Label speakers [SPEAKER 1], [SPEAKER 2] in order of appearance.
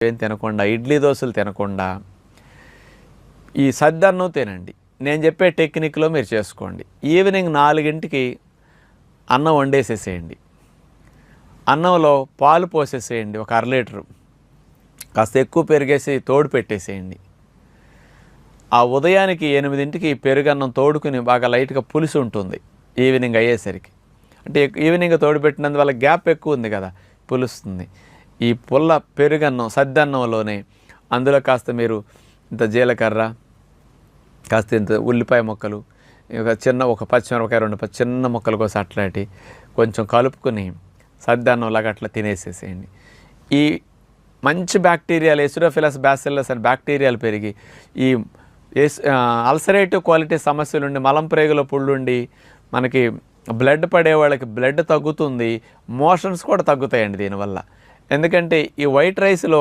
[SPEAKER 1] ఏం తినకుండా, ఇడ్లీ దోశలు తినకుండా ఈ సద్దన్నం తినండి. నేను చెప్పే టెక్నిక్లో మీరు చేసుకోండి. ఈవినింగ్ 4కి అన్నం వండేసేసేయండి. అన్నంలో పాలు పోసేసేయండి, ఒక 1/2 లీటరు. కాస్త ఎక్కువ పెరిగేసి తోడు పెట్టేసేయండి. ఆ ఉదయానికి 8కి పెరుగన్నం తోడుకుని బాగా లైట్గా పులుసు ఉంటుంది ఈవినింగ్ అయ్యేసరికి. అంటే ఈవినింగ్ తోడు పెట్టినందువల్ల గ్యాప్ ఎక్కువ ఉంది కదా, పులుస్తుంది. ఈ పుల్ల పెరుగన్నం సద్దన్నంలోనే అందులో కాస్త మీరు ఇంత జీలకర్ర, కాస్త ఇంత ఉల్లిపాయ ముక్కలు, ఒక పచ్చిమిరపకాయ 2 చిన్న ముక్కలు కోసం అట్లాంటి కొంచెం కలుపుకొని సద్దన్నంలాగా అట్లా తినేసేసేయండి. ఈ మంచి బ్యాక్టీరియాలు, ఎసిడోఫిలస్ బ్యాసిల్లస్ అనే బ్యాక్టీరియాలు పెరిగి ఈ అల్సరేటివ్ క్వాలిటీ సమస్యలుండి, మలం ప్రేగులో పుళ్ళుండి మనకి బ్లడ్ పడే వాళ్ళకి బ్లడ్ తగ్గుతుంది, మోషన్స్ కూడా తగ్గుతాయండి దీనివల్ల. ఎందుకంటే ఈ వైట్ రైస్లో